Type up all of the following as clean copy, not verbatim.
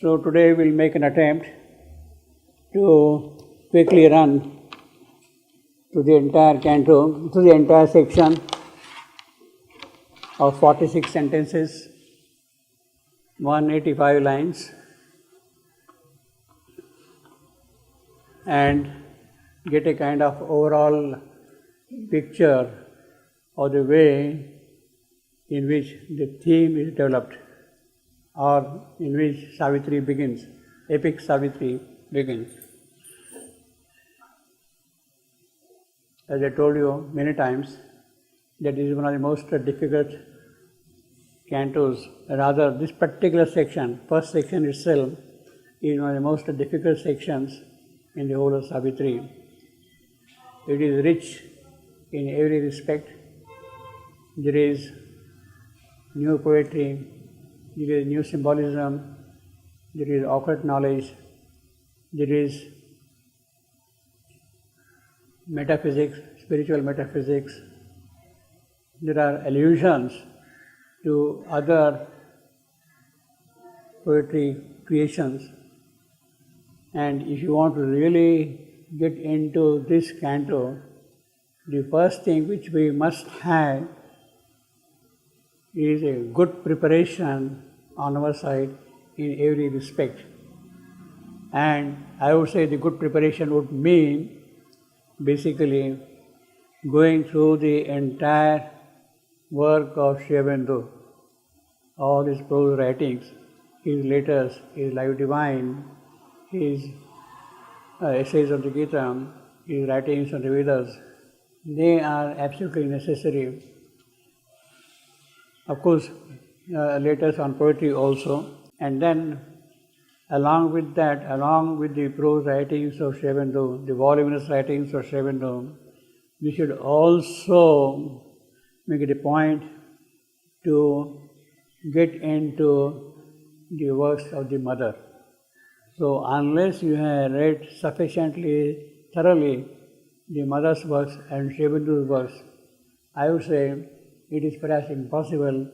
So today we'll make an attempt to quickly run to the entire canto, to the entire section of 46 sentences, 185 lines, and get a kind of overall picture of the way in which the theme is developed, or in which Savitri begins, epic Savitri begins. As I told you many times, that this is one of the most difficult cantos. Rather, this particular section, first section itself, is one of the most difficult sections in the whole of Savitri. It is rich in every respect. There is new poetry, there is new symbolism, there is occult knowledge, there is metaphysics, spiritual metaphysics, there are allusions to other poetry creations. And if you want to really get into this canto, the first thing which we must have is a good preparation on our side in every respect. And I would say the good preparation would mean basically going through the entire work of Sriaurobindo, all his prose writings, his letters, his Life Divine, his essays on the Gita, his writings on the Vedas. They are absolutely necessary. Of course, letters on poetry also. And then along with that, along with the prose writings of Sriaurobindo, the voluminous writings of Sriaurobindo, we should also make it a point to get into the works of the mother. So unless you have read sufficiently thoroughly the mother's works and Sriaurobindo's works, I would say it is perhaps impossible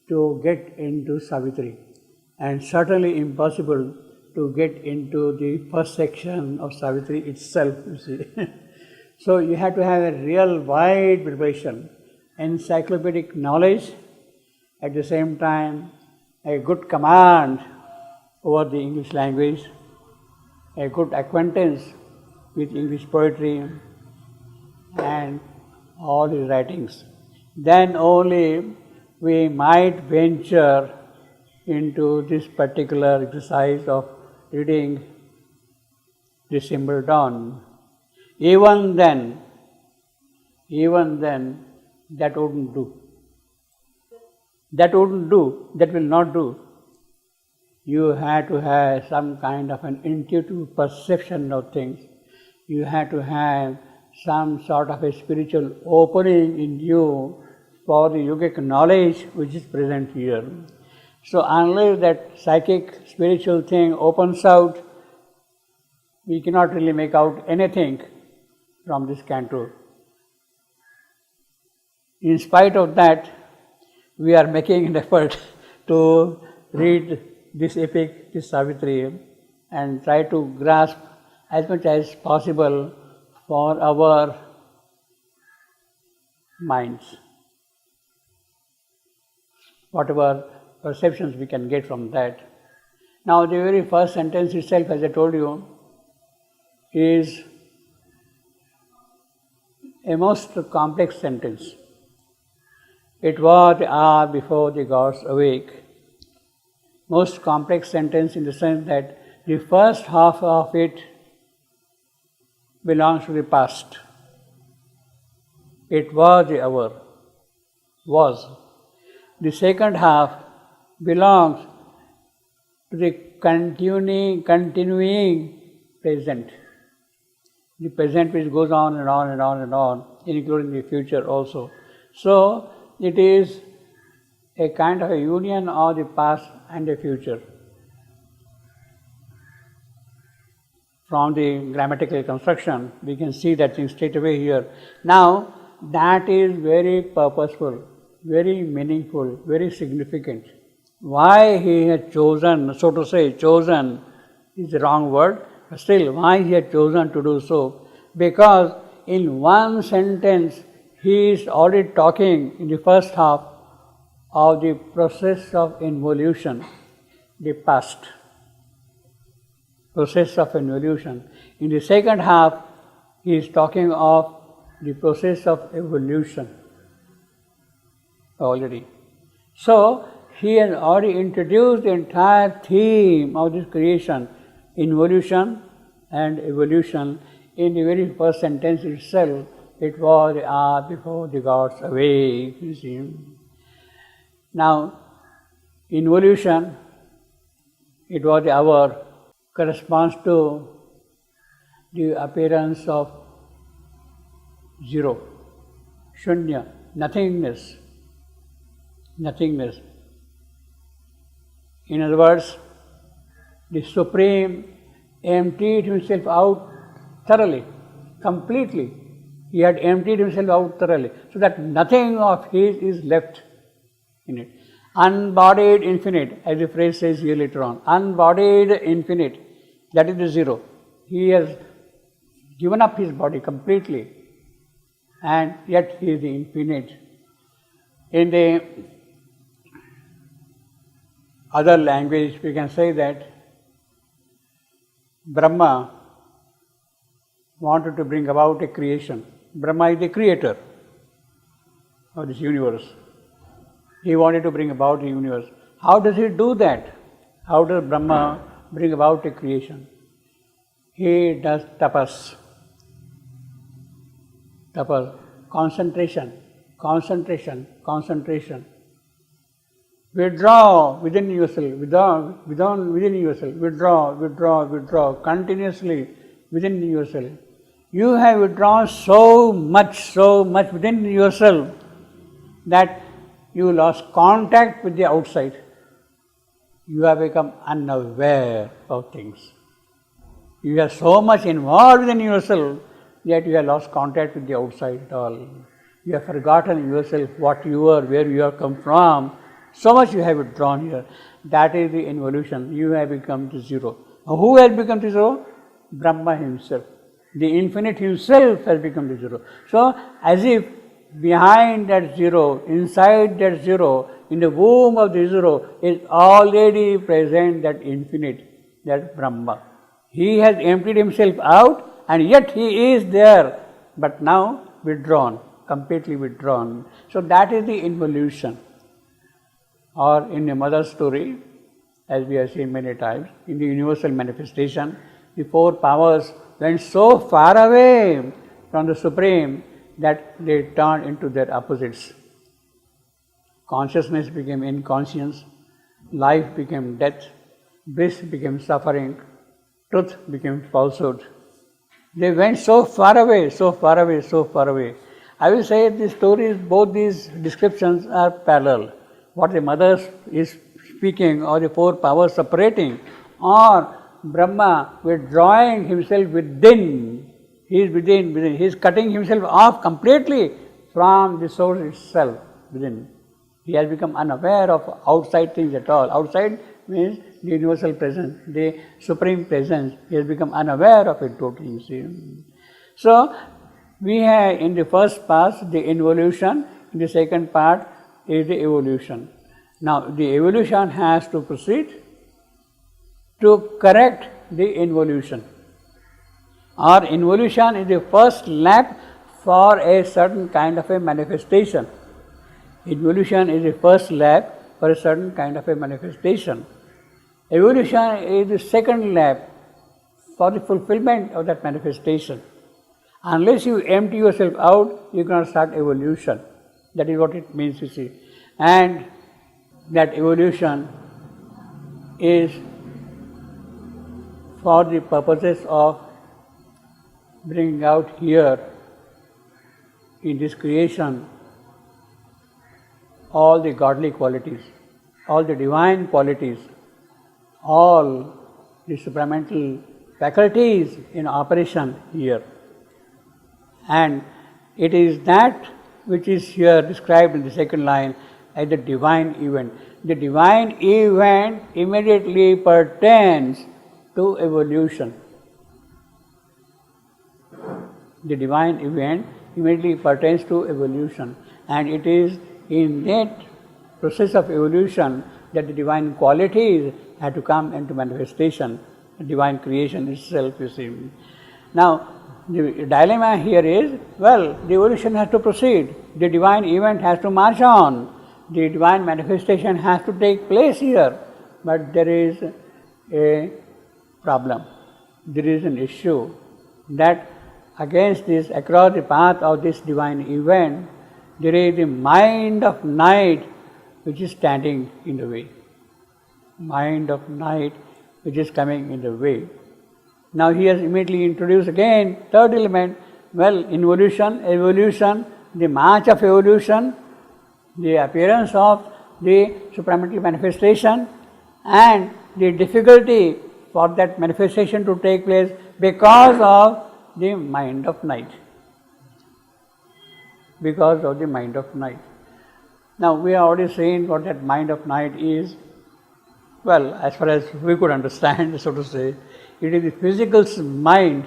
to get into Savitri, and certainly impossible to get into the first section of Savitri itself, you see. So you have to have a real wide preparation, encyclopedic knowledge, at the same time a good command over the English language, a good acquaintance with English poetry and all his writings. Then only we might venture into this particular exercise of reading the symbol dawn. Even then, that wouldn't do. That wouldn't do, that will not do. You have to have some kind of an intuitive perception of things. You have to have some sort of a spiritual opening in you for the yogic knowledge which is present here. So unless that psychic spiritual thing opens out, we cannot really make out anything from this canto. In spite of that, we are making an effort to read this epic, this Savitri, and try to grasp as much as possible for our minds, whatever perceptions we can get from that. Now, the very first sentence itself, as I told you, is a most complex sentence. It was the hour before the gods awake. Most complex sentence in the sense that the first half of it belongs to the past. It was the hour, was. The second half belongs to the continuing present. The present which goes on and on and on and on, including the future also. So, it is a kind of a union of the past and the future. From the grammatical construction, we can see that thing straight away here. Now, that is very purposeful, very meaningful, very significant. Why he had chosen, so to say, chosen is the wrong word, but still, why he had chosen to do so? Because in one sentence, he is already talking in the first half of the process of involution, the past process of involution. In the second half, he is talking of the process of evolution already. So, he has already introduced the entire theme of this creation, involution and evolution, in the very first sentence itself. It was the hour before the gods awake, you see. Now, involution, it was the hour, corresponds to the appearance of zero, shunya, nothingness. Nothingness. In other words, the Supreme emptied himself out thoroughly, completely. He had emptied himself out thoroughly, so that nothing of his is left in it. Unbodied infinite, as the phrase says here later on. Unbodied infinite, that is the zero. He has given up his body completely, and yet he is the infinite. In the other language, we can say that Brahma wanted to bring about a creation. Brahma is the creator of this universe. He wanted to bring about the universe. How does he do that? How does Brahma bring about a creation? He does tapas. Tapas, concentration, concentration, concentration. Withdraw within yourself, within yourself, withdraw, continuously within yourself. You have withdrawn so much within yourself that you lost contact with the outside. You have become unaware of things. You are so much involved within yourself that you have lost contact with the outside at all. You have forgotten yourself, what you are, where you have come from. So much you have withdrawn here. That is the involution. You have become the zero. Who has become the zero? Brahma himself. The infinite himself has become the zero. So, as if behind that zero, inside that zero, in the womb of the zero, is already present that infinite, that Brahma. He has emptied himself out, and yet he is there, but now withdrawn, completely withdrawn. So, that is the involution. Or in the mother story, as we have seen many times, in the universal manifestation, the four powers went so far away from the Supreme that they turned into their opposites. Consciousness became inconscience, life became death, bliss became suffering, truth became falsehood. They went so far away, so far away, so far away. I will say the stories, both these descriptions are parallel. What the mother is speaking, or the four powers separating, or Brahma withdrawing himself within. He is within. He is cutting himself off completely from the source itself within. He has become unaware of outside things at all. Outside means the universal presence, the supreme presence. He has become unaware of it totally. See? So, we have in the first part the involution, in the second part is the evolution. Now, the evolution has to proceed to correct the involution. Or involution is the first lap for a certain kind of a manifestation. Involution is the first lap for a certain kind of a manifestation. Evolution is the second lap for the fulfillment of that manifestation. Unless you empty yourself out, you cannot start evolution. That is what it means, you see. And that evolution is for the purposes of bringing out here in this creation all the godly qualities, all the divine qualities, all the supramental faculties in operation here. And it is that which is here described in the second line, as the divine event. The divine event immediately pertains to evolution. The divine event immediately pertains to evolution, and it is in that process of evolution that the divine qualities have to come into manifestation, the divine creation itself, you see. Now, the dilemma here is, well, the evolution has to proceed, the divine event has to march on, the divine manifestation has to take place here, but there is a problem, there is an issue that against this, across the path of this divine event, there is the mind of night which is standing in the way. Mind of night which is coming in the way. Now he has immediately introduced again third element, well, involution, evolution, the march of evolution, the appearance of the supramental manifestation, and the difficulty for that manifestation to take place because of the mind of night. Because of the mind of night. Now we are already saying what that mind of night is. Well, as far as we could understand, so to say, it is the physical mind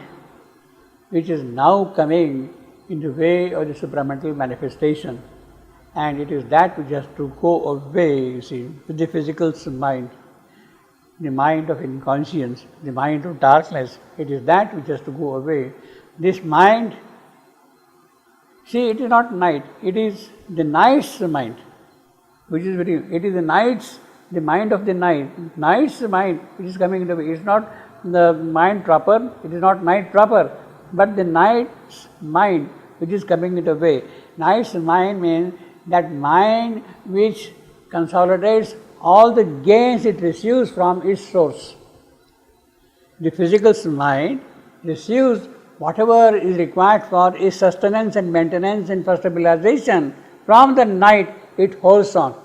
which is now coming in the way of the supramental manifestation, and it is that which has to go away, you see, with the physical mind, the mind of inconscience, the mind of darkness. It is that which has to go away. This mind, see, it is not night, it is the night's mind, which is very, it is the mind of the night's mind which is coming into way. It is not the mind proper, it is not night proper, but the night's mind which is coming into way. Night's mind means that mind which consolidates all the gains it receives from its source. The physical mind receives whatever is required for its sustenance and maintenance and for stabilization from the night it holds on.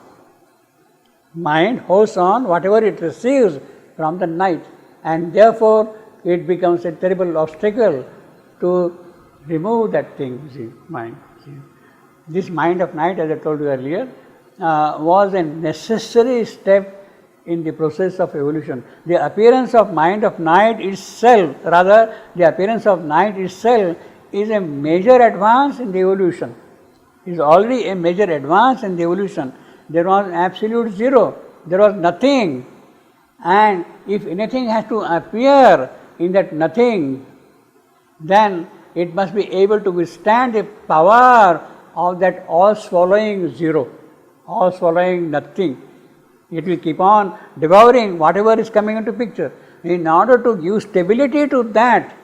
Mind holds on whatever it receives from the night, and therefore it becomes a terrible obstacle to remove that thing, see, mind. See. This mind of night, as I told you earlier, was a necessary step in the process of evolution. The appearance of mind of night itself, rather the appearance of night itself is a major advance in the evolution. It is already a major advance in the evolution. There was absolute zero, there was nothing, and if anything has to appear in that nothing, then it must be able to withstand the power of that all-swallowing zero, all-swallowing nothing. It will keep on devouring whatever is coming into picture. In order to give stability to that,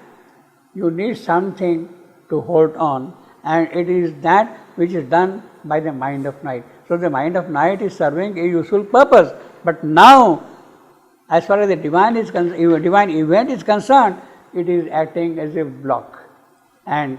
you need something to hold on, and it is that which is done by the mind of night. So the mind of night is serving a useful purpose, but now, as far as the divine event is concerned, it is acting as a block, and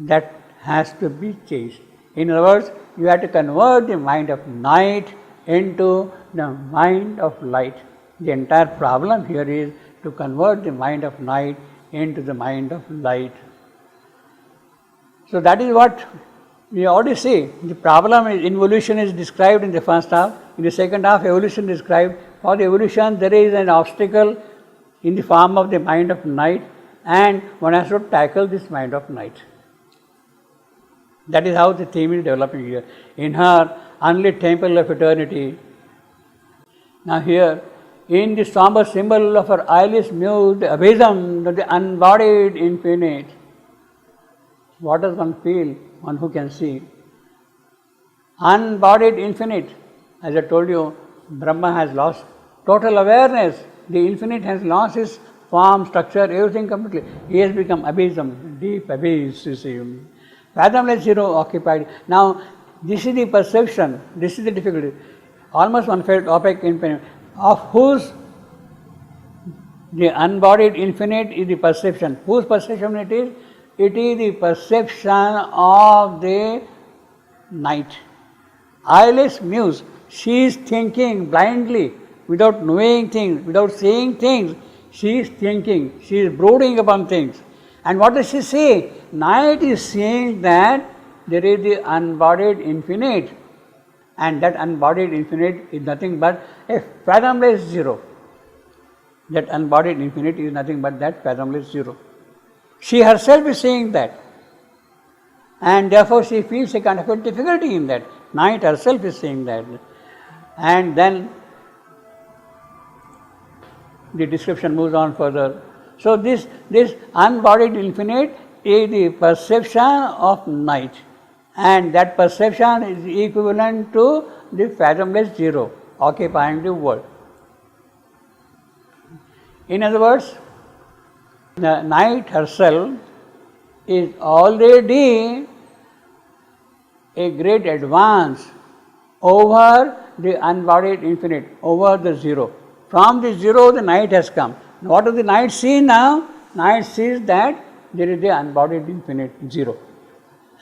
that has to be changed. In other words, you have to convert the mind of night into the mind of light. The entire problem here is to convert the mind of night into the mind of light. So that is what we already see. The problem is involution is described in the first half. In the second half, evolution is described. For the evolution, there is an obstacle in the form of the mind of night, and one has to tackle this mind of night. That is how the theme is developing here. In her unlit temple of eternity. Now here, in the somber symbol of her eyeless muse, the abysm of the unbodied infinite. What does one feel? One who can see. Unbodied infinite. As I told you, Brahma has lost total awareness. The infinite has lost its form, structure, everything completely. He has become abysm, deep abyss, you see. Fathomless zero occupied. Now, this is the perception, this is the difficulty. Almost one felt opaque infinite, of whose the unbodied infinite is the perception. Whose perception it is? It is the perception of the night. Eyeless muse, she is thinking blindly, without knowing things, without seeing things. She is thinking, she is brooding upon things. And what does she say? Night is saying that there is the unbodied infinite, and that unbodied infinite is nothing but a fathomless zero. That unbodied infinite is nothing but that fathomless zero. She herself is saying that, and therefore she feels a kind of a difficulty in that. Night herself is saying that. And then the description moves on further. So this unbodied infinite is the perception of night, and that perception is equivalent to the fathomless zero occupying the world. In other words, the night herself is already a great advance over the unbodied infinite, over the zero. From the zero, the night has come. What does the night see now? Night sees that there is the unbodied infinite, zero.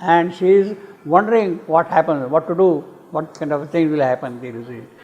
And she is wondering what happens, what to do, what kind of things will happen. There is